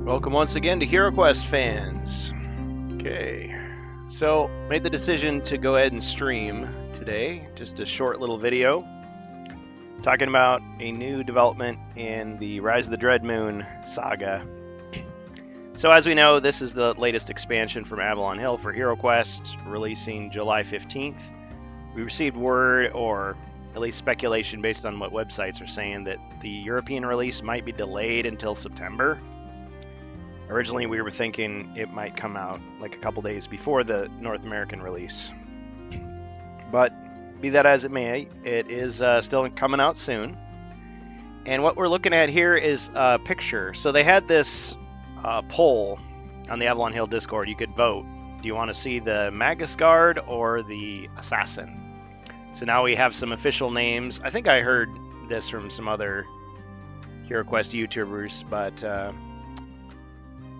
Welcome once again to HeroQuest fans. Okay, so made the decision to go ahead and stream today, just a short little video talking about a new development in the Rise of the Dreadmoon saga. So as we know, this is the latest expansion from Avalon Hill for HeroQuest, releasing July 15th. We received word, or at least speculation based on what websites are saying, that the European release might be delayed until September. Originally, we were thinking it might come out like a couple days before the North American release. But be that as it may, it is still coming out soon. And what we're looking at here is a picture. So they had this poll on the Avalon Hill Discord. You could vote. Do you want to see the Magus Guard or the Assassin? So now we have some official names. I think I heard this from some other HeroQuest YouTubers, but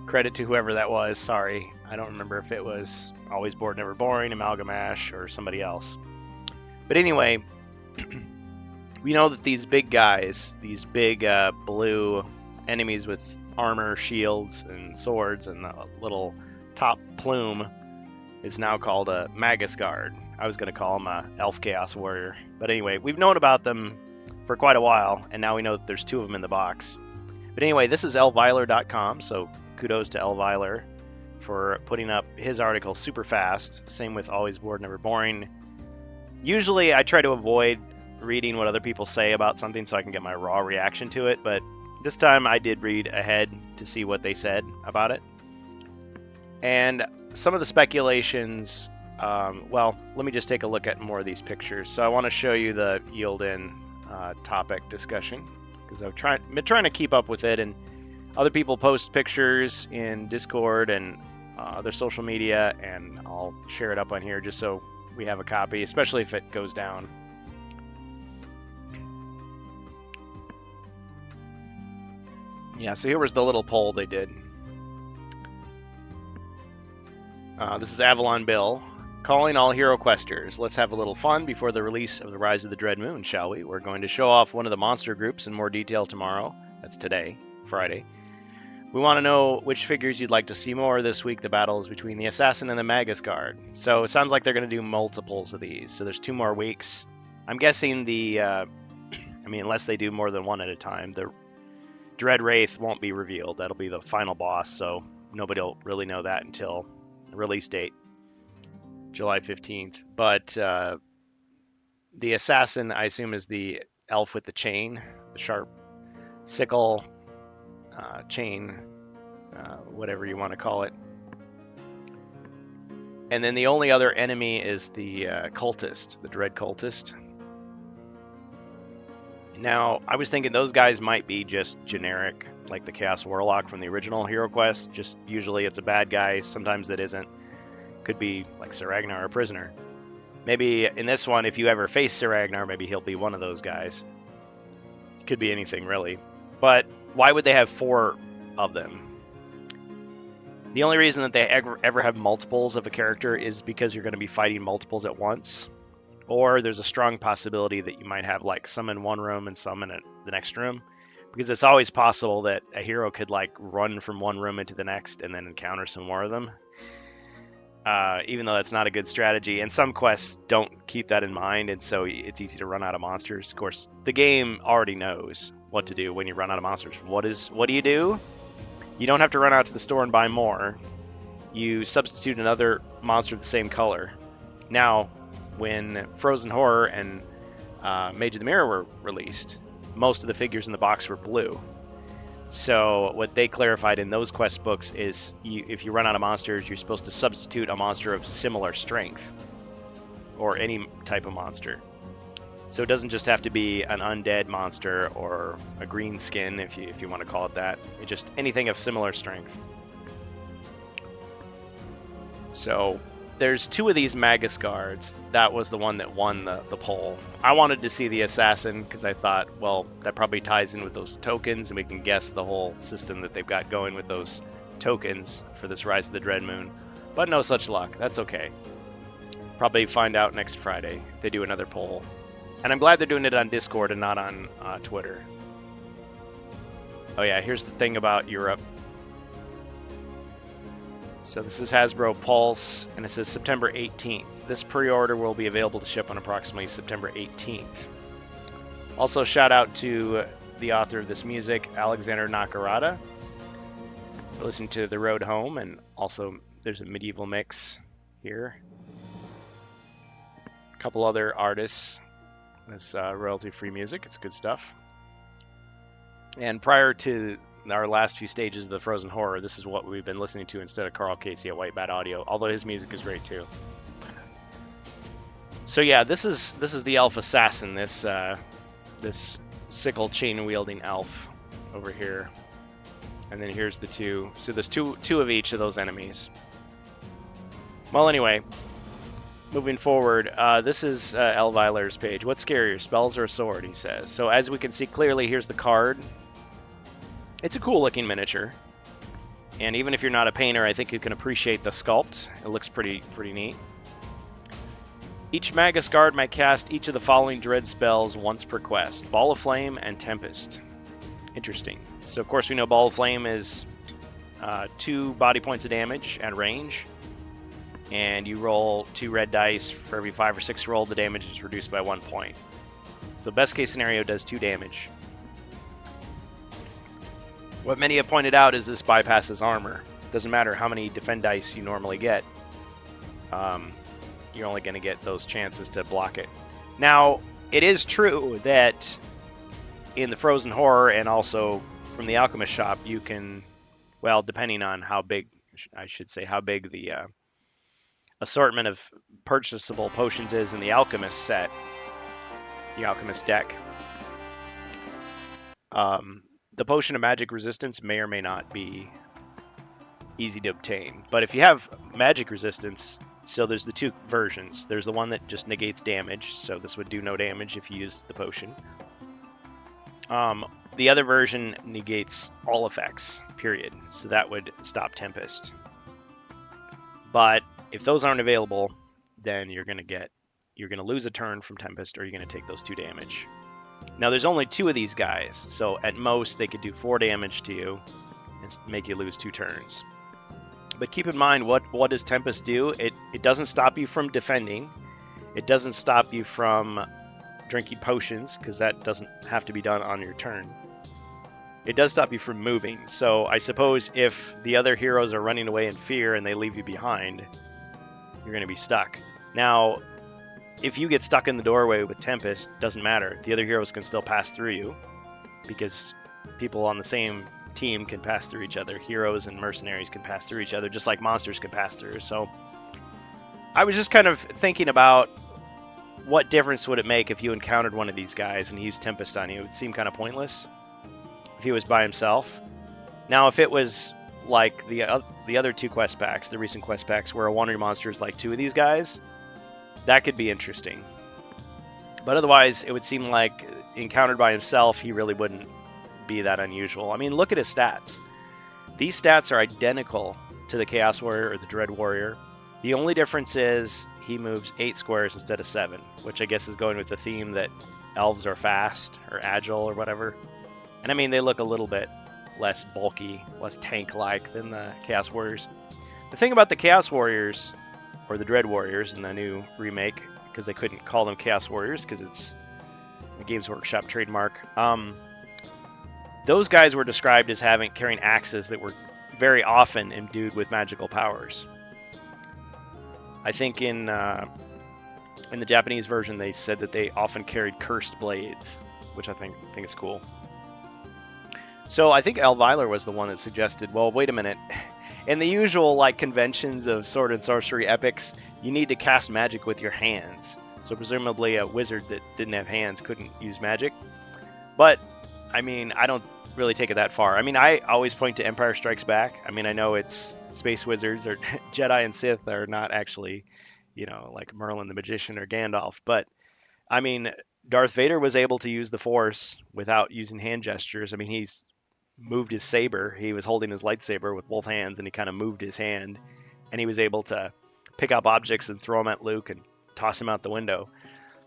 credit to whoever that was. Sorry, I don't remember if it was Always Bored Never Boring, Amalgamash, or somebody else. But anyway, we know that these big guys, these big blue enemies with armor, shields, and swords, and a little top plume is now called a Magus Guard. I was going to call him a Elf Chaos Warrior. But anyway, we've known about them for quite a while, and now we know that there's two of them in the box. But anyway, this is elvyler.com, so kudos to Elvyler for putting up his article super fast. Same with Always Bored Never Boring. Usually I try to avoid reading what other people say about something so I can get my raw reaction to it, but this time I did read ahead to see what they said about it. And some of the speculations, well, let me just take a look at more of these pictures. So I want to show you the Eilden topic discussion, because I've been trying to keep up with it, and other people post pictures in Discord and other social media, and I'll share it up on here just so we have a copy, especially if it goes down. Yeah, so here was the little poll they did. This is Avalon Bill. Calling all HeroQuesters. Let's have a little fun before the release of the Rise of the Dreadmoon, shall we? We're going to show off one of the monster groups in more detail tomorrow. That's today, Friday. We want to know which figures you'd like to see more this week. The battle is between the Assassin and the Magus Guard. So it sounds like they're going to do multiples of these. So there's 2 more weeks. I'm guessing unless they do more than one at a time, the Dread Wraith won't be revealed. That'll be the final boss, so nobody will really know that until the release date, July 15th. But the Assassin, I assume, is the elf with the chain, the sharp sickle, chain, whatever you want to call it. And then the only other enemy is the cultist, the Dread Cultist. Now, I was thinking those guys might be just generic, like the Chaos Warlock from the original HeroQuest. Just usually it's a bad guy, sometimes it isn't. Could be like Sir Ragnar or Prisoner. Maybe in this one, if you ever face Sir Ragnar, maybe he'll be one of those guys. Could be anything, really. But why would they have 4 of them? The only reason that they ever have multiples of a character is because you're going to be fighting multiples at once. Or there's a strong possibility that you might have like some in one room and some in the next room. Because it's always possible that a hero could like run from one room into the next and then encounter some more of them. Even though that's not a good strategy. And some quests don't keep that in mind, and so it's easy to run out of monsters. Of course, the game already knows what to do when you run out of monsters. What do you do? You don't have to run out to the store and buy more. You substitute another monster of the same color. Now, when Frozen Horror and Mage of the Mirror were released, most of the figures in the box were blue. So what they clarified in those quest books is if you run out of monsters, you're supposed to substitute a monster of similar strength, or any type of monster. So it doesn't just have to be an undead monster or a green skin, if you want to call it that. It's just anything of similar strength. So there's 2 of these Magus Guards. That was the one that won the poll. I wanted to see the Assassin because I thought, well, that probably ties in with those tokens, and we can guess the whole system that they've got going with those tokens for this Rise of the Dreadmoon. But no such luck. That's okay. Probably find out next Friday if they do another poll. And I'm glad they're doing it on Discord and not on Twitter. Oh yeah, here's the thing about Europe. So this is Hasbro Pulse, and it says September 18th. This pre-order will be available to ship on approximately September 18th. Also, shout out to the author of this music, Alexander Nakarada, for listening to The Road Home, and also there's a medieval mix here. A couple other artists. This royalty-free music. It's good stuff. And prior to our last few stages of the Frozen Horror, this is what we've been listening to instead of Carl Casey at White Bat Audio, although his music is great too. So yeah, this is the elf assassin, this sickle chain wielding elf over here. And then here's the two. So there's two of each of those enemies. Well, anyway, moving forward, this is Elviler's page. What's scarier, spells or a sword, he says. So as we can see clearly, here's the card. It's a cool looking miniature. And even if you're not a painter, I think you can appreciate the sculpt. It looks pretty neat. Each Magus Guard might cast each of the following dread spells once per quest. Ball of Flame and Tempest. Interesting. So of course we know Ball of Flame is 2 body points of damage at range. And you roll 2 red dice. For every 5 or 6 rolled, the damage is reduced by 1 point. So best case scenario does 2 damage. What many have pointed out is this bypasses armor. Doesn't matter how many defend dice you normally get. You're only going to get those chances to block it. Now, it is true that in the Frozen Horror and also from the Alchemist shop, you can, well, depending on how big, I should say, how big the assortment of purchasable potions is in the Alchemist set, the Alchemist deck. The Potion of Magic Resistance may or may not be easy to obtain. But if you have magic resistance, so there's the 2 versions. There's the one that just negates damage, so this would do no damage if you used the potion. The other version negates all effects, period. So that would stop Tempest. But if those aren't available, then you're going to lose a turn from Tempest, or you're going to take those 2 damage. Now there's only 2 of these guys, so at most they could do 4 damage to you and make you lose 2 turns. But keep in mind, what does Tempest do? It doesn't stop you from defending. It doesn't stop you from drinking potions, because that doesn't have to be done on your turn. It does stop you from moving. So I suppose if the other heroes are running away in fear and they leave you behind, you're going to be stuck. Now, if you get stuck in the doorway with Tempest, doesn't matter. The other heroes can still pass through you, because people on the same team can pass through each other. Heroes and mercenaries can pass through each other, just like monsters can pass through. So I was just kind of thinking about what difference would it make if you encountered one of these guys and he used Tempest on you. It would seem kind of pointless if he was by himself. Now, if it was like the other 2 quest packs, the recent quest packs, where a wandering monster is like 2 of these guys, that could be interesting. But otherwise, it would seem like encountered by himself, he really wouldn't be that unusual. I mean, look at his stats. These stats are identical to the Chaos Warrior or the Dread Warrior. The only difference is he moves 8 squares instead of 7, which I guess is going with the theme that elves are fast or agile or whatever. And I mean, they look a little bit less bulky, less tank-like than the Chaos Warriors. The thing about the Chaos Warriors, or the Dread Warriors in the new remake, because they couldn't call them Chaos Warriors because it's a Games Workshop trademark, those guys were described as carrying axes that were very often imbued with magical powers. I think in the Japanese version they said that they often carried cursed blades, which I think is cool. So I think Elviler was the one that suggested, well, wait a minute. In the usual conventions of sword and sorcery epics, you need to cast magic with your hands. So presumably a wizard that didn't have hands couldn't use magic. But I mean, I don't really take it that far. I mean, I always point to Empire Strikes Back. I mean, I know it's space wizards, or Jedi and Sith are not actually, like Merlin the Magician or Gandalf. But I mean, Darth Vader was able to use the Force without using hand gestures. I mean, he's moved his saber. He was holding his lightsaber with both hands, and he kind of moved his hand, and he was able to pick up objects and throw them at Luke and toss him out the window.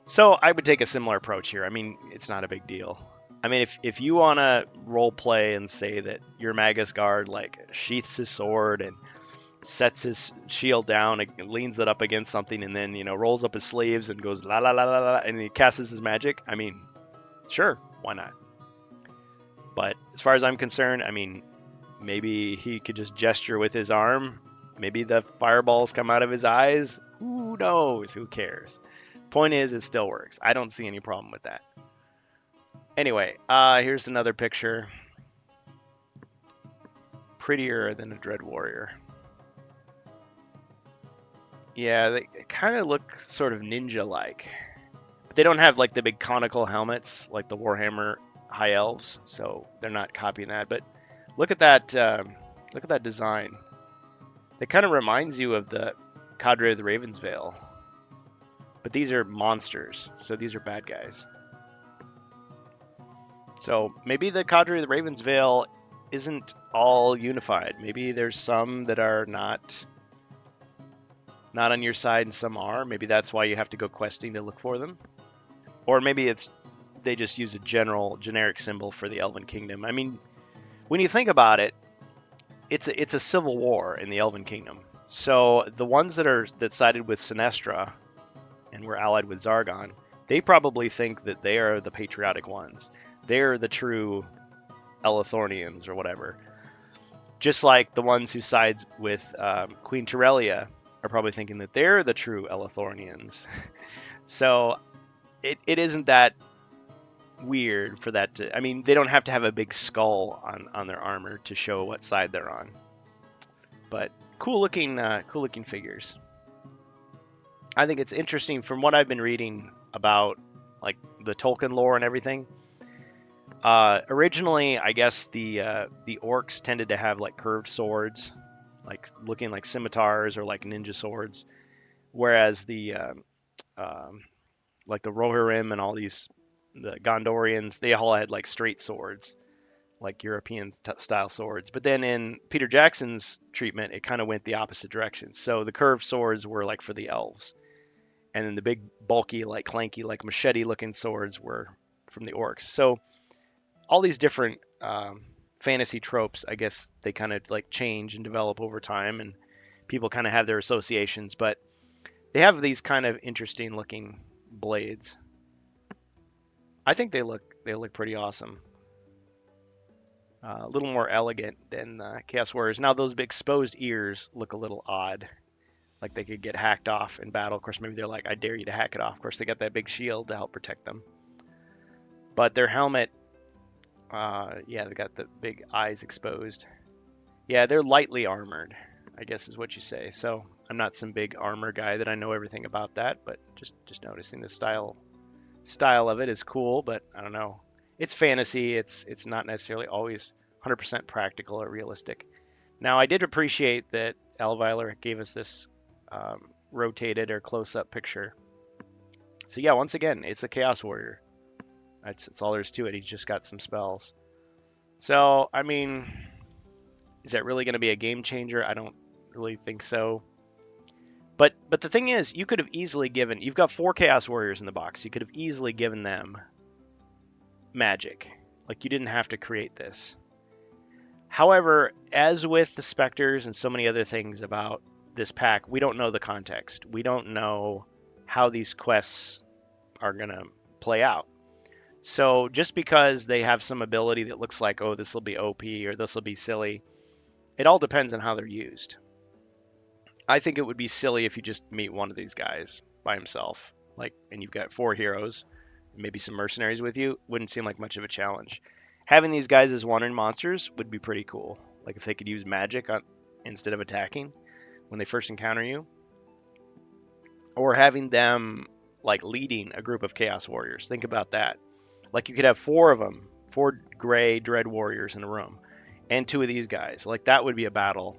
So I would take a similar approach here. I mean, it's not a big deal. I mean, if you want to role play and say that your Magus Guard sheaths his sword and sets his shield down, leans it up against something, and then rolls up his sleeves and goes la la la la la, and he casts his magic. I mean, sure, why not? But as far as I'm concerned, I mean, maybe he could just gesture with his arm. Maybe the fireballs come out of his eyes. Who knows? Who cares? Point is, it still works. I don't see any problem with that. Anyway, here's another picture. Prettier than a Dread Warrior. Yeah, they kind of look sort of ninja-like. But they don't have like the big conical helmets like the Warhammer High Elves, so they're not copying that. But look at that! Look at that design. It kind of reminds you of the Cadre of the Ravensvale. But these are monsters, so these are bad guys. So maybe the Cadre of the Ravensvale isn't all unified. Maybe there's some that are not on your side and some are. Maybe that's why you have to go questing to look for them. Or maybe they just use a generic symbol for the Elven Kingdom. I mean, when you think about it, it's a civil war in the Elven Kingdom. So the ones that sided with Sinestra and were allied with Zargon, they probably think that they are the patriotic ones. They're the true Elethornians or whatever. Just like the ones who side with Queen Terelia are probably thinking that they're the true Elethornians. So it isn't that weird for that to... I mean, they don't have to have a big skull on their armor to show what side they're on. But cool looking figures. I think it's interesting from what I've been reading about like the Tolkien lore and everything. Originally, I guess the orcs tended to have like curved swords, like looking like scimitars or like ninja swords, whereas the like the Rohirrim and all the Gondorians, they all had like straight swords, like European style swords. But then in Peter Jackson's treatment, it kind of went the opposite direction. So the curved swords were like for the elves, and then the big bulky, like clanky, like machete looking swords were from the orcs. So all these different fantasy tropes, I guess they kind of like change and develop over time, and people kind of have their associations, but they have these kind of interesting looking blades. I think they look pretty awesome. A little more elegant than Chaos Warriors. Now those big exposed ears look a little odd, like they could get hacked off in battle. Of course, maybe they're like, I dare you to hack it off. Of course, they got that big shield to help protect them. But their helmet, yeah, they got the big eyes exposed. Yeah, they're lightly armored, I guess is what you say. So I'm not some big armor guy that I know everything about that, but just noticing the style of it is cool. But I don't know. It's fantasy. It's not necessarily always 100% practical or realistic. Now, I did appreciate that Elveiler gave us this rotated or close-up picture. So yeah, once again, it's a Chaos Warrior. That's all there is to it. He's just got some spells. So, I mean, is that really going to be a game changer? I don't really think so. But the thing is, you could have easily given... You've got 4 Chaos Warriors in the box. You could have easily given them magic. Like, you didn't have to create this. However, as with the Spectres and so many other things about this pack, we don't know the context. We don't know how these quests are going to play out. So just because they have some ability that looks like, oh, this will be OP or this will be silly, it all depends on how they're used. I think it would be silly if you just meet one of these guys by himself, like, and you've got 4 heroes, maybe some mercenaries with you. Wouldn't seem like much of a challenge. Having these guys as wandering monsters would be pretty cool. Like if they could use magic instead of attacking when they first encounter you, or having them like leading a group of Chaos Warriors. Think about that. Like you could have 4 of them, 4 gray Dread Warriors in a room, and 2 of these guys. Like that would be a battle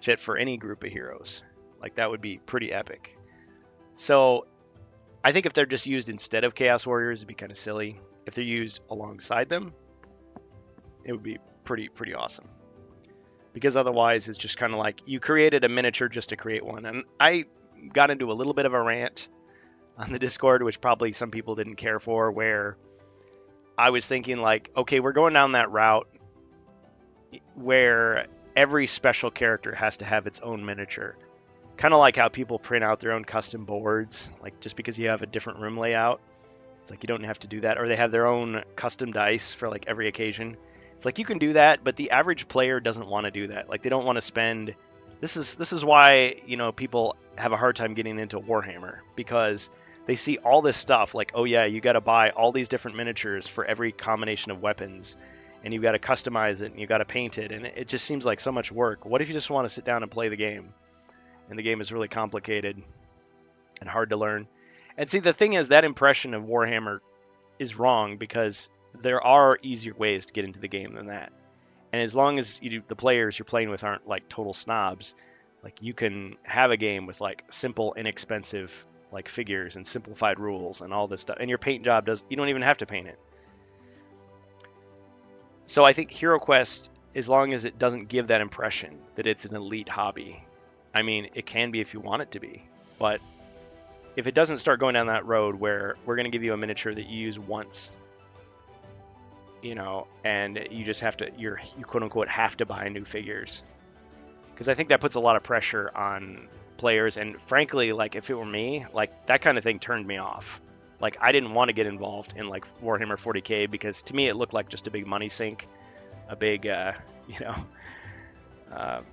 fit for any group of heroes. Like that would be pretty epic. So I think if they're just used instead of Chaos Warriors, it'd be kind of silly. If they're used alongside them, it would be pretty awesome. Because otherwise, it's just kind of like you created a miniature just to create one. And I got into a little bit of a rant on the Discord, which probably some people didn't care for, where I was thinking like, okay, we're going down that route where every special character has to have its own miniature. Kind of like how people print out their own custom boards, like just because you have a different room layout, it's like you don't have to do that. Or they have their own custom dice for like every occasion. It's like you can do that, but the average player doesn't want to do that. Like they don't want to spend. This is why people have a hard time getting into Warhammer, because they see all this stuff like, oh yeah, you got to buy all these different miniatures for every combination of weapons, and you've got to customize it and you got to paint it, and it just seems like so much work. What if you just want to sit down and play the game? And the game is really complicated and hard to learn. And see, the thing is, that impression of Warhammer is wrong, because there are easier ways to get into the game than that. And as long as the players you're playing with aren't like total snobs, like you can have a game with like simple, inexpensive like figures and simplified rules and all this stuff. And your paint job you don't even have to paint it. So I think HeroQuest, as long as it doesn't give that impression that it's an elite hobby, I mean, it can be if you want it to be, but if it doesn't start going down that road where we're going to give you a miniature that you use once, and you just have to, you quote unquote have to buy new figures, because I think that puts a lot of pressure on players. And frankly, like if it were me, like that kind of thing turned me off. Like I didn't want to get involved in like Warhammer 40K, because to me it looked like just a big money sink, a big,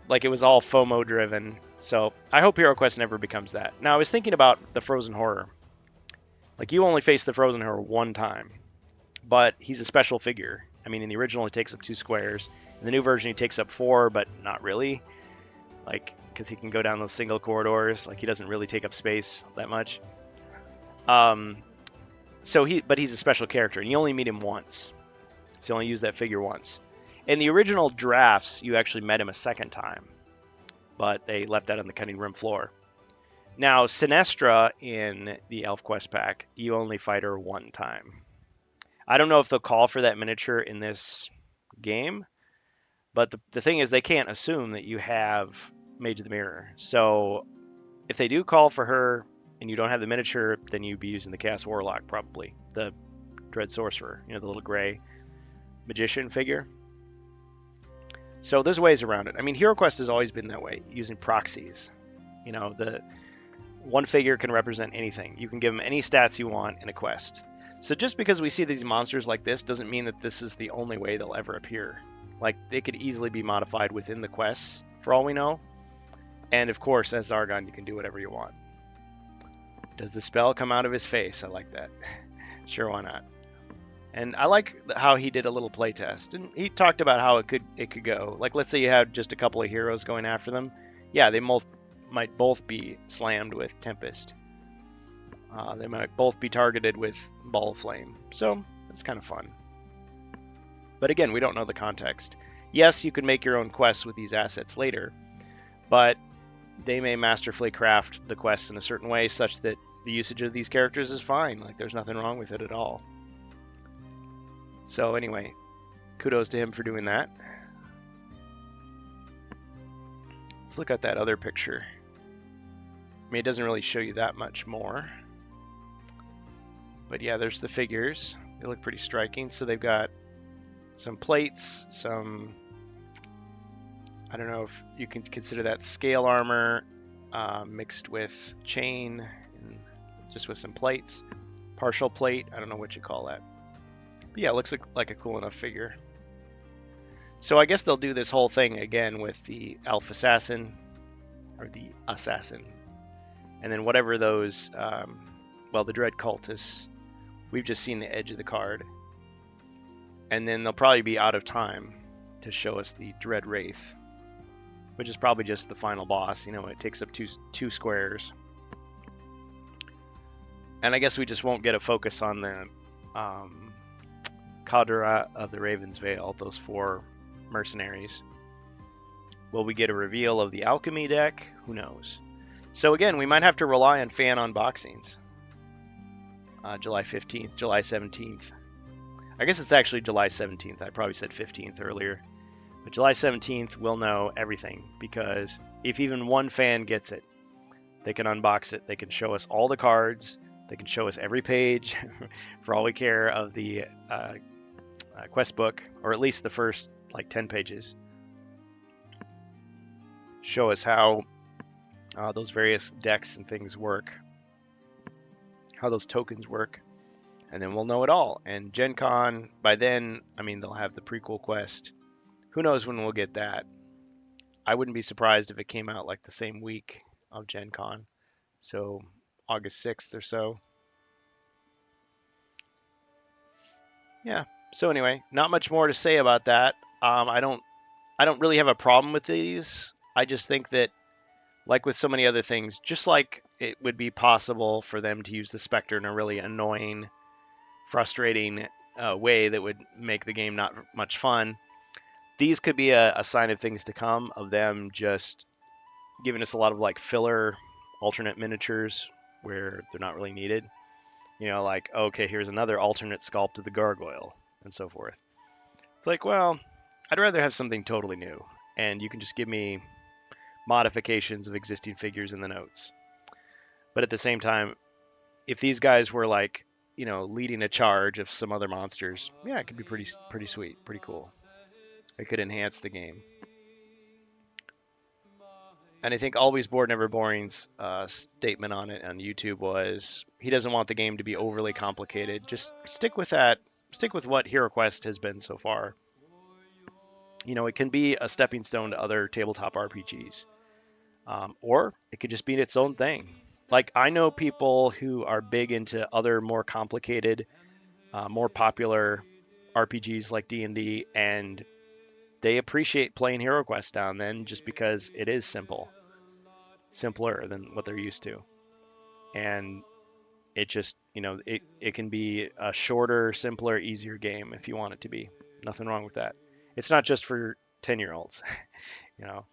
like it was all FOMO driven. So I hope HeroQuest never becomes that. Now I was thinking about the Frozen Horror. Like you only face the Frozen Horror one time, but he's a special figure. I mean, in the original he takes up 2 squares. In the new version he takes up 4, but not really. Like, because he can go down those single corridors. Like he doesn't really take up space that much. But he's a special character, and you only meet him once. So you only use that figure once. In the original drafts, you actually met him a second time, but they left that on the cutting room floor. Now, Sinestra in the ElfQuest pack, you only fight her one time. I don't know if they'll call for that miniature in this game, but the thing is, they can't assume that you have Mage of the Mirror. So if they do call for her and you don't have the miniature, then you'd be using the Chaos Warlock, probably. The Dread Sorcerer, the little gray magician figure. So there's ways around it. I mean, HeroQuest has always been that way, using proxies. The one figure can represent anything. You can give them any stats you want in a quest. So just because we see these monsters like this doesn't mean that this is the only way they'll ever appear. Like, they could easily be modified within the quests, for all we know. And of course, as Zargon, you can do whatever you want. Does the spell come out of his face? I like that. Sure, why not? And I like how he did a little playtest, and he talked about how it could go. Like, let's say you had just a couple of heroes going after them. Yeah, they might both be slammed with Tempest. They might both be targeted with Ball of Flame. So it's kind of fun. But again, we don't know the context. Yes, you can make your own quests with these assets later, but they may masterfully craft the quests in a certain way such that the usage of these characters is fine. Like, there's nothing wrong with it at all. So anyway, kudos to him for doing that. Let's look at that other picture. I mean, it doesn't really show you that much more. But yeah, there's the figures. They look pretty striking. So they've got some plates, some, I don't know if you can consider that scale armor, mixed with chain, and just with some plates. Partial plate, I don't know what you call that. But yeah, it looks like a cool enough figure. So I guess they'll do this whole thing again with the Elf Assassin, or the Assassin. And then whatever those, the Dread Cultists, we've just seen the edge of the card. And then they'll probably be out of time to show us the Dread Wraith, which is probably just the final boss. It takes up two squares. And I guess we just won't get a focus on the Kharadra of the Raven's Veil, those 4 mercenaries. Will we get a reveal of the Alchemy deck? Who knows? So again, we might have to rely on fan unboxings. July 15th, July 17th. I guess it's actually July 17th. I probably said 15th earlier. But July 17th, we'll know everything, because if even one fan gets it, they can unbox it. They can show us all the cards. They can show us every page, for all we care, of the quest book, or at least the first 10 pages. show us how those various decks and things work, how those tokens work, and then we'll know it all. And Gen Con, by then, I mean, they'll have the prequel quest. Who knows when we'll get that? I wouldn't be surprised if it came out like the same week of Gen Con, so August 6th or so. Yeah. So anyway, not much more to say about that. I don't really have a problem with these. I just think that, like with so many other things, just like it would be possible for them to use the Spectre in a really annoying, frustrating way that would make the game not much fun, these could be a sign of things to come, of them just giving us a lot of like filler alternate miniatures where they're not really needed. You know, like, okay, here's another alternate sculpt of the gargoyle and so forth. It's like, well, I'd rather have something totally new, and you can just give me modifications of existing figures in the notes. But at the same time, if these guys were like, you know, leading a charge of some other monsters, yeah, it could be pretty sweet, pretty cool. It could enhance the game. And I think Always Bored Never Boring's statement on it on YouTube was he doesn't want the game to be overly complicated. Just stick with that. Stick with what HeroQuest has been so far. You know, it can be a stepping stone to other tabletop RPGs, or it could just be its own thing. Like, I know people who are big into other more complicated, more popular RPGs like D&D, and they appreciate playing HeroQuest now and then just because it is simpler than what they're used to. And it just, you know, it can be a shorter, simpler, easier game if you want it to be. Nothing wrong with that. It's not just for 10-year-olds, you know.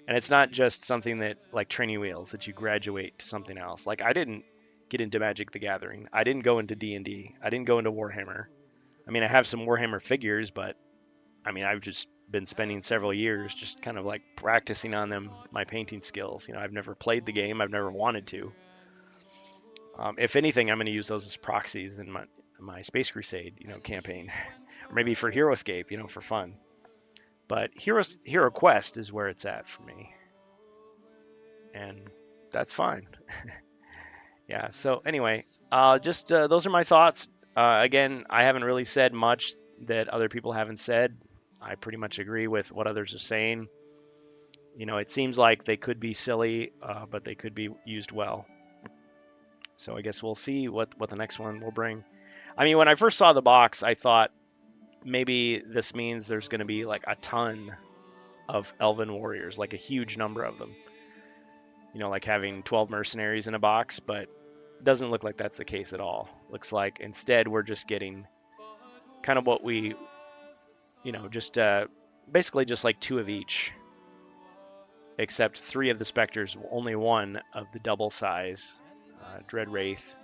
And it's not just something that, like Training Wheels, that you graduate to something else. Like, I didn't get into Magic the Gathering. I didn't go into D&D. I didn't go into Warhammer. I mean, I have some Warhammer figures, but I mean, I've just been spending several years just kind of like practicing on them, my painting skills. You know, I've never played the game. I've never wanted to. If anything, I'm going to use those as proxies in my Space Crusade, you know, campaign, or maybe for HeroScape, you know, for fun. But HeroQuest is where it's at for me, and that's fine. Yeah. So anyway, just those are my thoughts. Again, I haven't really said much that other people haven't said. I pretty much agree with what others are saying. You know, it seems like they could be silly, but they could be used well. So I guess we'll see what the next one will bring. I mean, when I first saw the box, I thought maybe this means there's going to be like a ton of Elven warriors, like a huge number of them. You know, like having 12 mercenaries in a box, but it doesn't look like that's the case at all. Looks like instead we're just getting kind of what we, you know, just basically just like 2 of each, except 3 of the specters, only 1 of the double size Dread Wraith.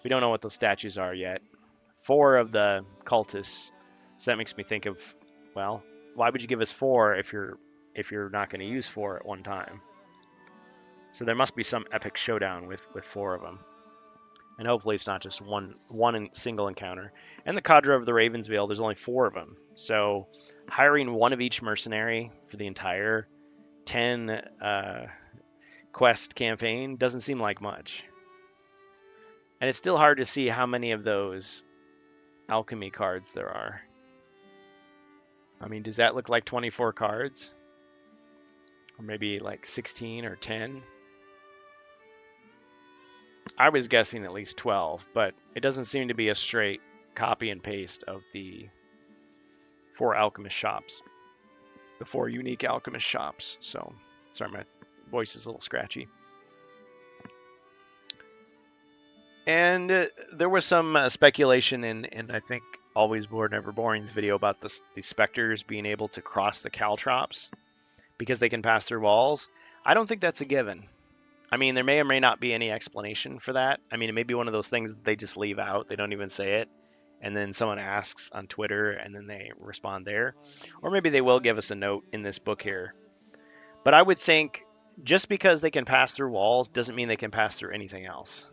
We don't know what those statues are yet. 4 of the cultists. So that makes me think of, well, why would you give us 4 if you're not going to use 4 at one time? So there must be some epic showdown with 4 of them. And hopefully it's not just one single encounter. And the Cadre of the Ravensveil, there's only 4 of them. So hiring 1 of each mercenary for the entire 10 quest campaign doesn't seem like much. And it's still hard to see how many of those alchemy cards there are. I mean, does that look like 24 cards? Or maybe like 16 or 10? I was guessing at least 12, but it doesn't seem to be a straight copy and paste of the 4 alchemist shops. The 4 unique alchemist shops. So, sorry, my voice is a little scratchy. And there was some speculation in I think Always Bored Never Boring's video about the specters being able to cross the caltrops because they can pass through walls. I don't think that's a given. I mean, there may or may not be any explanation for that. I mean, it may be one of those things that they just leave out. They don't even say it. And then someone asks on Twitter and then they respond there. Or maybe they will give us a note in this book here. But I would think just because they can pass through walls doesn't mean they can pass through anything else.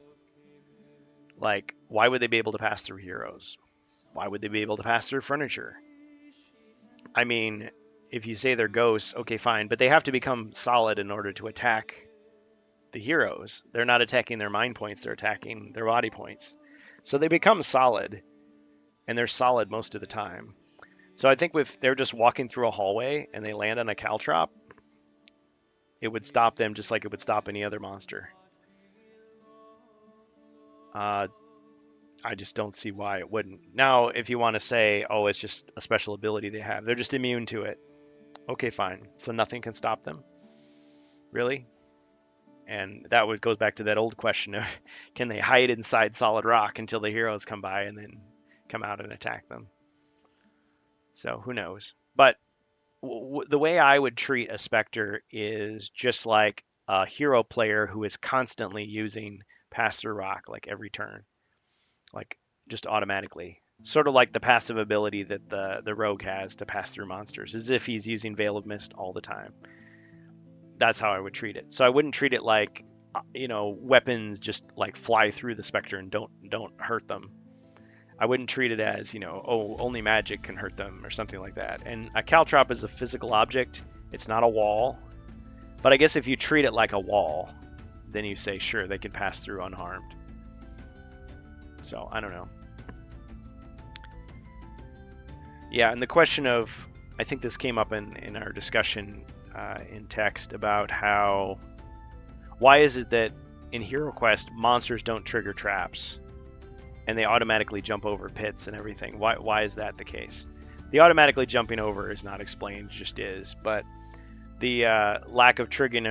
Like, why would they be able to pass through heroes? Why would they be able to pass through furniture? I mean, if you say they're ghosts, okay, fine, but they have to become solid in order to attack the heroes. They're not attacking their mind points, they're attacking their body points. So they become solid, and they're solid most of the time. So I think if they're just walking through a hallway and they land on a caltrop, it would stop them just like it would stop any other monster. I just don't see why it wouldn't. Now, if you want to say, oh, it's just a special ability they have, they're just immune to it. Okay, fine. So nothing can stop them? Really? And that goes back to that old question of, can they hide inside solid rock until the heroes come by and then come out and attack them? So who knows? But the way I would treat a Spectre is just like a hero player who is constantly using pass through rock like every turn, like just automatically. Sort of like the passive ability that the rogue has to pass through monsters, as if he's using Veil of Mist all the time. That's how I would treat it. So I wouldn't treat it like, weapons just like fly through the Spectre and don't hurt them. I wouldn't treat it as, oh, only magic can hurt them or something like that. And a caltrop is a physical object. It's not a wall. But I guess if you treat it like a wall, then you say, sure, they can pass through unharmed. So I don't know. Yeah, and the question of, I think this came up in our discussion in text about why is it that in HeroQuest monsters don't trigger traps and they automatically jump over pits and everything? Why is that the case? The automatically jumping over is not explained, just is. But the lack of triggering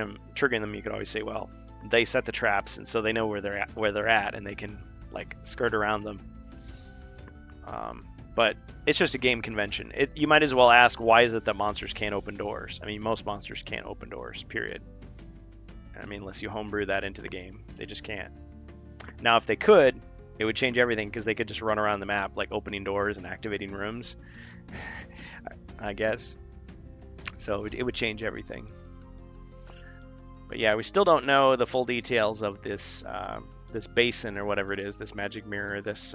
them, you could always say, well, they set the traps, and so they know where they're at, and they can like skirt around them. But it's just a game convention. You might as well ask, why is it that monsters can't open doors? I mean, most monsters can't open doors, period. I mean, unless you homebrew that into the game, they just can't. Now, if they could, it would change everything, because they could just run around the map like opening doors and activating rooms, I guess. So it would change everything. But yeah, we still don't know the full details of this this basin or whatever it is, this magic mirror. This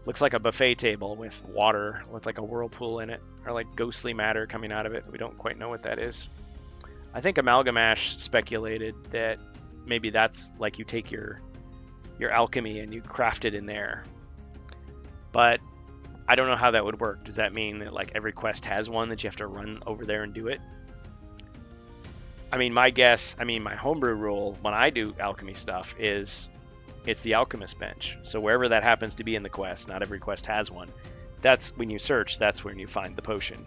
looks like a buffet table with water with like a whirlpool in it, or like ghostly matter coming out of it. We don't quite know what that is. I think Amalgamash speculated that maybe that's like you take your alchemy and you craft it in there. But I don't know how that would work. Does that mean that like every quest has one that you have to run over there and do it? I mean, my homebrew rule when I do alchemy stuff is it's the alchemist bench. So wherever that happens to be in the quest, not every quest has one. That's when you search, that's when you find the potion.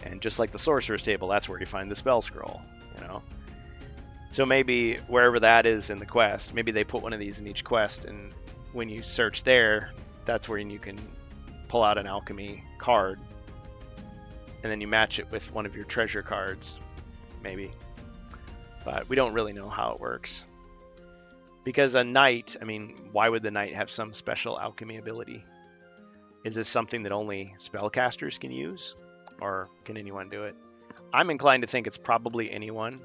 And just like the sorcerer's table, that's where you find the spell scroll, So maybe wherever that is in the quest, maybe they put one of these in each quest, and when you search there, that's where you can pull out an alchemy card, and then you match it with one of your treasure cards, maybe. But we don't really know how it works. Because a knight, why would the knight have some special alchemy ability? Is this something that only spellcasters can use? Or can anyone do it? I'm inclined to think it's probably anyone.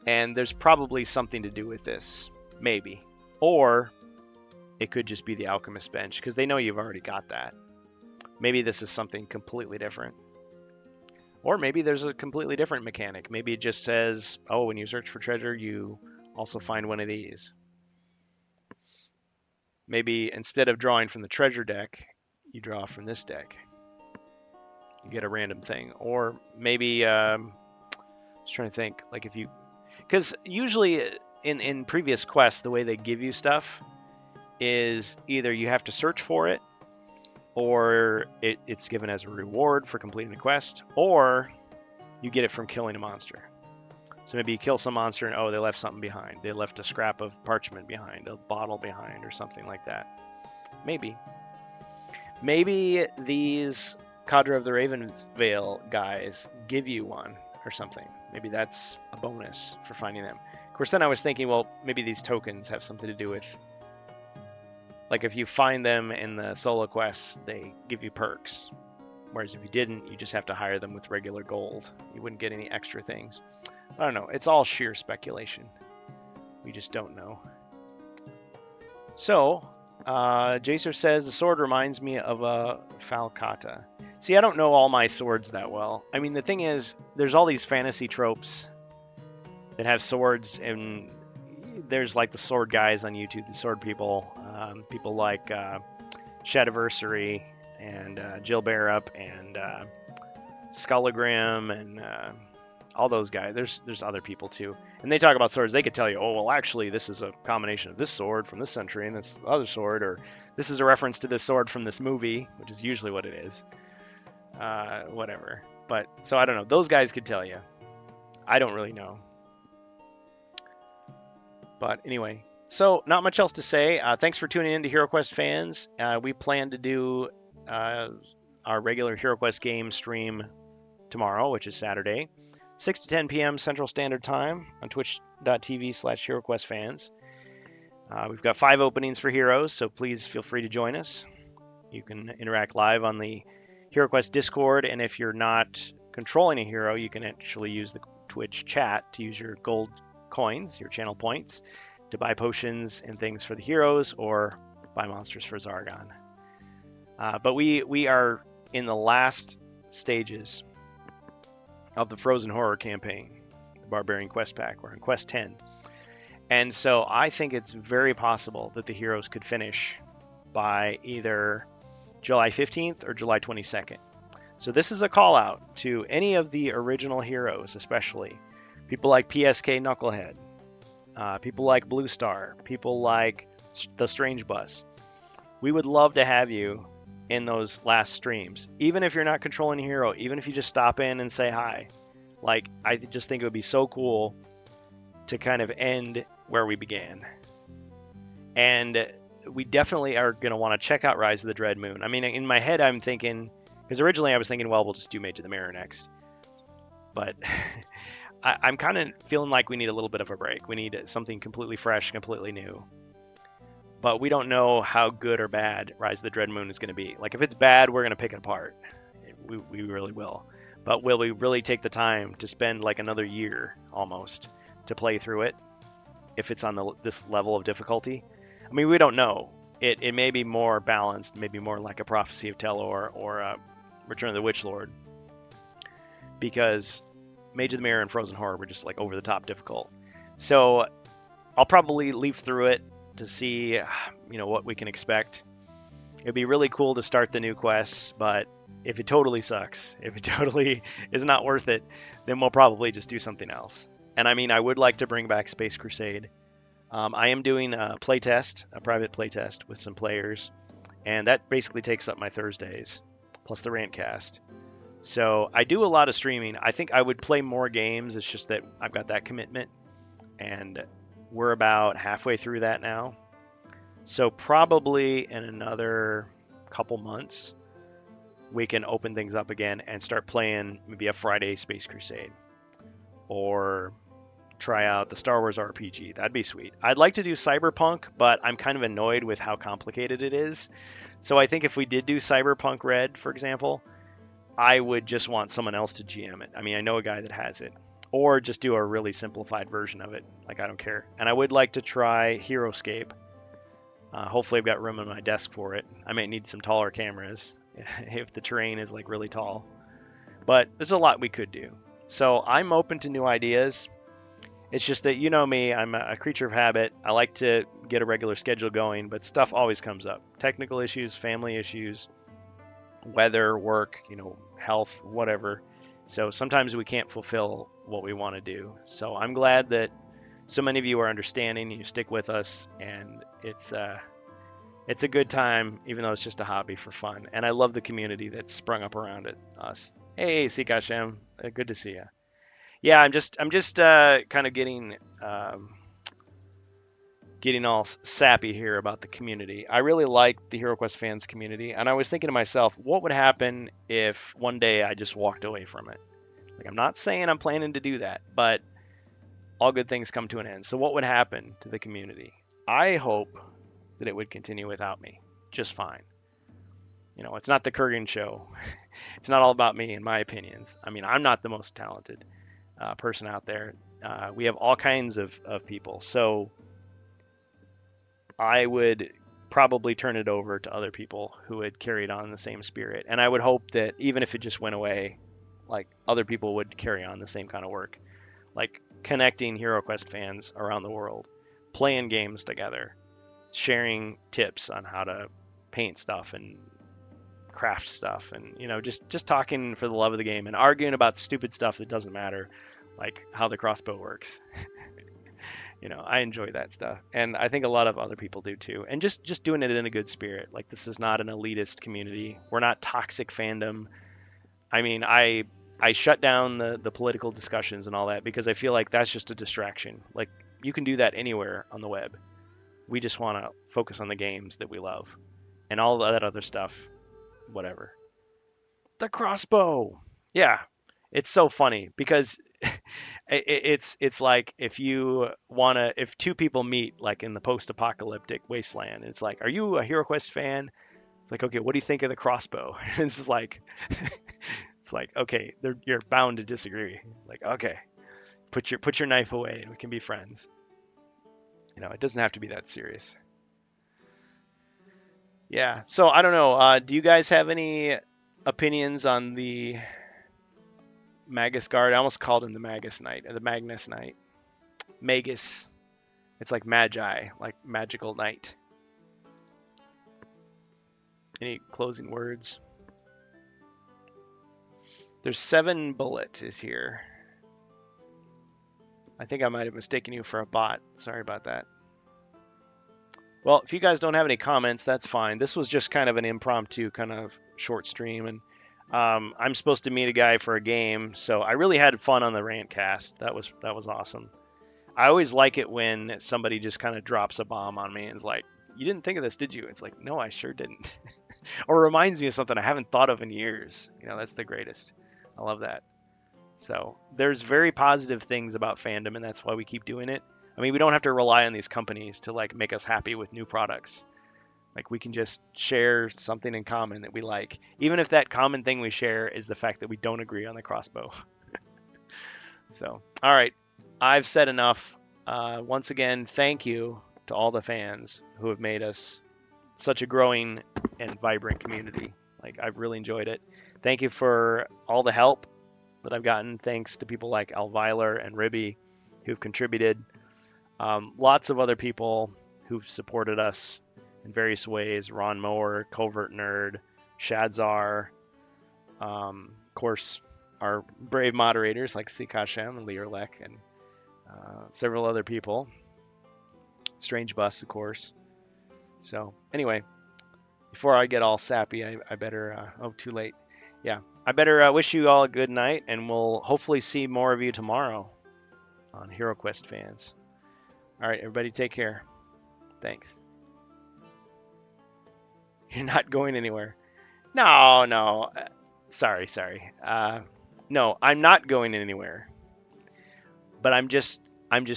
And there's probably something to do with this. Maybe. Or it could just be the alchemist bench, because they know you've already got that. Maybe this is something completely different. Or maybe there's a completely different mechanic. Maybe it just says, oh, when you search for treasure, you also find one of these. Maybe instead of drawing from the treasure deck, you draw from this deck. You get a random thing. Or maybe, I was trying to think, like if you, because usually in previous quests, the way they give you stuff is either you have to search for it, or it's given as a reward for completing the quest, or you get it from killing a monster. So maybe you kill some monster and, oh, they left something behind. They left a scrap of parchment behind, a bottle behind, or something like that. Maybe. Maybe these Cadre of the Ravensvale guys give you one or something. Maybe that's a bonus for finding them. Of course, then I was thinking, well, maybe these tokens have something to do with, like if you find them in the solo quests, they give you perks. Whereas if you didn't, you just have to hire them with regular gold. You wouldn't get any extra things. I don't know. It's all sheer speculation. We just don't know. So, Jacer says, the sword reminds me of a falcata. See, I don't know all my swords that well. I mean, the thing is, there's all these fantasy tropes that have swords, and there's like the sword guys on YouTube, the sword people, people like Shadiversary and Jill Barup and Skullagrim and all those guys. There's other people too, and they talk about swords. They could tell you, oh well, actually this is a combination of this sword from this century and this other sword, or this is a reference to this sword from this movie, which is usually what it is. Whatever. But so I don't know. Those guys could tell you. I don't really know. But anyway, so not much else to say. Thanks for tuning in to HeroQuest fans. We plan to do our regular HeroQuest game stream tomorrow, which is Saturday, 6 to 10 p.m. Central Standard Time on twitch.tv/HeroQuest we've got 5 openings for heroes, so please feel free to join us. You can interact live on the HeroQuest Discord, and if you're not controlling a hero, you can actually use the Twitch chat to use your gold coins, your channel points, to buy potions and things for the heroes or buy monsters for Zargon. But we are in the last stages of the Frozen Horror campaign, the Barbarian Quest Pack. We're on Quest 10. And so I think it's very possible that the heroes could finish by either July 15th or July 22nd. So this is a call out to any of the original heroes, especially people like PSK Knucklehead, people like Blue Star, people like the Strange Bus. We would love to have you in those last streams, even if you're not controlling a hero, even if you just stop in and say hi. Like, I just think it would be so cool to kind of end where we began. And we definitely are going to want to check out Rise of the Dread Moon. I mean, in my head, I'm thinking, because originally I was thinking, well, we'll just do Mage of the Mirror next. But I'm kind of feeling like we need a little bit of a break. We need something completely fresh, completely new. But we don't know how good or bad Rise of the Dread Moon is going to be. Like, if it's bad, we're going to pick it apart. We really will. But will we really take the time to spend like another year almost to play through it if it's on this level of difficulty? I mean, we don't know. It may be more balanced, maybe more like a Prophecy of Telor or Return of the Witch Lord. Because Mage of the Mirror and Frozen Horror were just like over the top difficult. So I'll probably leaf through it to see, what we can expect. It'd be really cool to start the new quests, but if it totally sucks, if it totally is not worth it, then we'll probably just do something else. And I mean, I would like to bring back Space Crusade. I am doing a private playtest with some players, and that basically takes up my Thursdays, plus the Rantcast. So I do a lot of streaming. I think I would play more games. It's just that I've got that commitment, and we're about halfway through that now. So probably in another couple months, we can open things up again and start playing maybe a Friday Space Crusade, or try out the Star Wars RPG. That'd be sweet. I'd like to do Cyberpunk, but I'm kind of annoyed with how complicated it is. So I think if we did do Cyberpunk Red, for example, I would just want someone else to GM it. I mean, I know a guy that has it. Or just do a really simplified version of it. Like, I don't care. And I would like to try HeroScape. Hopefully I've got room on my desk for it. I might need some taller cameras if the terrain is like really tall. But there's a lot we could do. So I'm open to new ideas. It's just that, you know me, I'm a creature of habit. I like to get a regular schedule going, but stuff always comes up. Technical issues, family issues, weather, work, health, whatever. So sometimes we can't fulfill what we want to do. So I'm glad that so many of you are understanding, you stick with us, and it's a good time, even though it's just a hobby for fun. And I love the community that's sprung up around us. Hey, Sikashem, good to see you. Yeah, I'm just kind of getting all sappy here about the community. I really like the HeroQuest fans community, and I was thinking to myself, what would happen if one day I just walked away from it? Like, I'm not saying I'm planning to do that, but all good things come to an end. So what would happen to the community? I hope that it would continue without me just fine. It's not the Kurgan show. It's not all about me and my opinions. I mean, I'm not the most talented person out there. We have all kinds of people. So I would probably turn it over to other people who would carry it on the same spirit. And I would hope that even if it just went away, like other people would carry on the same kind of work, like connecting HeroQuest fans around the world, playing games together, sharing tips on how to paint stuff and craft stuff, and just talking for the love of the game and arguing about stupid stuff that doesn't matter, like how the crossbow works. I enjoy that stuff, and I think a lot of other people do too. And just doing it in a good spirit. Like, this is not an elitist community. We're not toxic fandom. I mean, I shut down the political discussions and all that because I feel like that's just a distraction. Like, you can do that anywhere on the web. We just want to focus on the games that we love, and all that other stuff, whatever. The crossbow. Yeah, it's so funny because it's like if two people meet like in the post-apocalyptic wasteland, it's like, are you a HeroQuest fan? It's like, okay, what do you think of the crossbow? And it's just like it's like, okay, you're bound to disagree. Like, okay, put your knife away and we can be friends. It doesn't have to be that serious. Yeah. So I don't know. Do you guys have any opinions on the Magus Guard? I almost called him the Magus Knight, or the Magnus Knight. Magus. It's like magi, like magical knight. Any closing words? There's 7 Bullet is here. I think I might have mistaken you for a bot. Sorry about that. Well, if you guys don't have any comments, that's fine. This was just kind of an impromptu kind of short stream, and I'm supposed to meet a guy for a game, so I really had fun on the Rantcast. That was awesome. I always like it when somebody just kind of drops a bomb on me and is like, "You didn't think of this, did you?" It's like, "No, I sure didn't." Or reminds me of something I haven't thought of in years. That's the greatest. I love that. So there's very positive things about fandom, and that's why we keep doing it. I mean, we don't have to rely on these companies to like make us happy with new products. Like, we can just share something in common that we like, even if that common thing we share is the fact that we don't agree on the crossbow. So, all right, I've said enough. Once again, thank you to all the fans who have made us such a growing and vibrant community. Like, I've really enjoyed it. Thank you for all the help that I've gotten. Thanks to people like Alviler and Ribby who've contributed. Lots of other people who've supported us in various ways. Ron Mower, Covert Nerd, Shadzar, of course, our brave moderators like Sikashem and Learlek, and several other people. Strange Bus, of course. So anyway, before I get all sappy, I better, too late. Yeah, I better wish you all a good night, and we'll hopefully see more of you tomorrow on HeroQuest fans. All right, everybody, take care. Thanks. You're not going anywhere. No. Sorry. No, I'm not going anywhere. But I'm just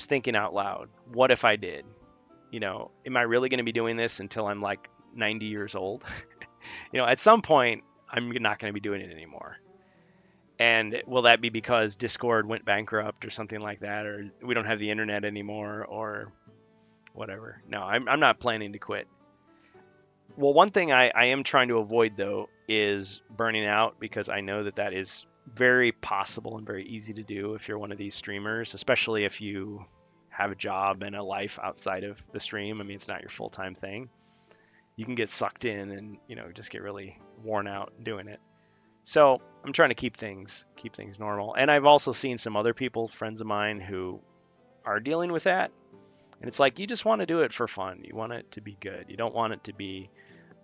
thinking out loud. What if I did? Am I really going to be doing this until I'm like 90 years old? At some point, I'm not going to be doing it anymore. And will that be because Discord went bankrupt or something like that, or we don't have the internet anymore, or whatever? No, I'm not planning to quit. Well, one thing I am trying to avoid, though, is burning out, because I know that is very possible and very easy to do if you're one of these streamers, especially if you have a job and a life outside of the stream. I mean, it's not your full-time thing. You can get sucked in and, just get really worn out doing it. So I'm trying to keep things normal. And I've also seen some other people, friends of mine, who are dealing with that. And it's like, you just want to do it for fun. You want it to be good. You don't want it to be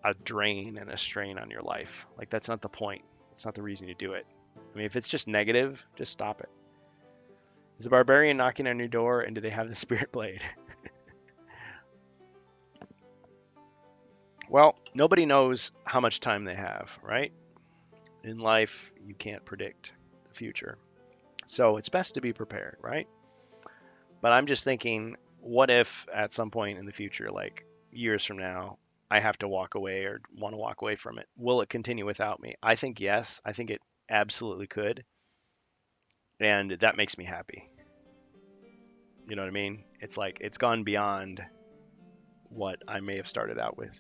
a drain and a strain on your life. Like, that's not the point. It's not the reason you do it. I mean, if it's just negative, just stop it. Is a barbarian knocking on your door, and do they have the spirit blade? Well, nobody knows how much time they have, right? In life, you can't predict the future. So it's best to be prepared, right? But I'm just thinking, what if at some point in the future, like years from now, I have to walk away or want to walk away from it? Will it continue without me? I think yes. I think it absolutely could. And that makes me happy. You know what I mean? It's like, it's gone beyond what I may have started out with.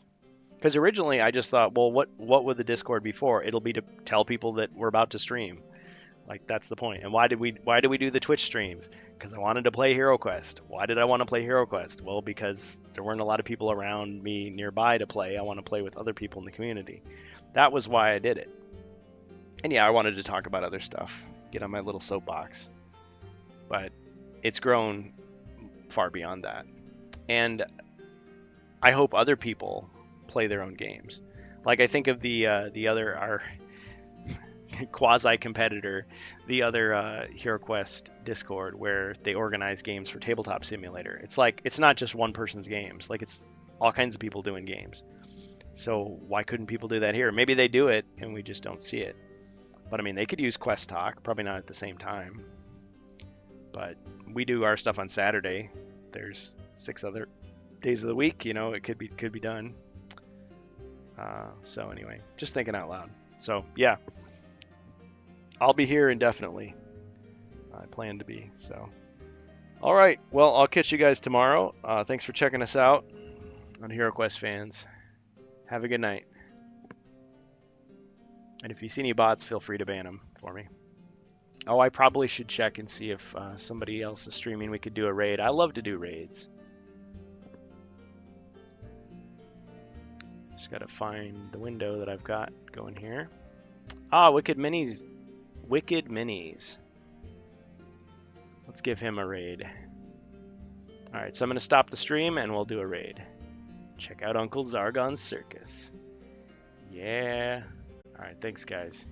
Because originally I just thought, well, what would the Discord be for? It'll be to tell people that we're about to stream. Like that's the point. And why did we do the Twitch streams? Because I wanted to play HeroQuest. Why did I want to play HeroQuest? Well, because there weren't a lot of people around me nearby to play. I want to play with other people in the community. That was why I did it. And yeah, I wanted to talk about other stuff, get on my little soapbox. But it's grown far beyond that. And I hope other people play their own games. Like I think of the other, our quasi-competitor, the other HeroQuest Discord, where they organize games for Tabletop Simulator. It's like, it's not just one person's games. Like it's all kinds of people doing games. So why couldn't people do that here? Maybe they do it and we just don't see it. But I mean, they could use Quest Talk, probably not at the same time. But we do our stuff on Saturday. There's 6 other days of the week, you know, it could be done. So anyway, just thinking out loud. So yeah, I'll be here indefinitely. I plan to be. So, all right. Well, I'll catch you guys tomorrow. Thanks for checking us out on HeroQuest fans. Have a good night. And if you see any bots, feel free to ban them for me. Oh, I probably should check and see if somebody else is streaming. We could do a raid. I love to do raids. Just got to find the window that I've got going here. Ah, Wicked Minis. Wicked Minis. Let's give him a raid. All right, so I'm going to stop the stream and we'll do a raid. Check out Uncle Zargon's Circus. Yeah. All right, thanks, guys.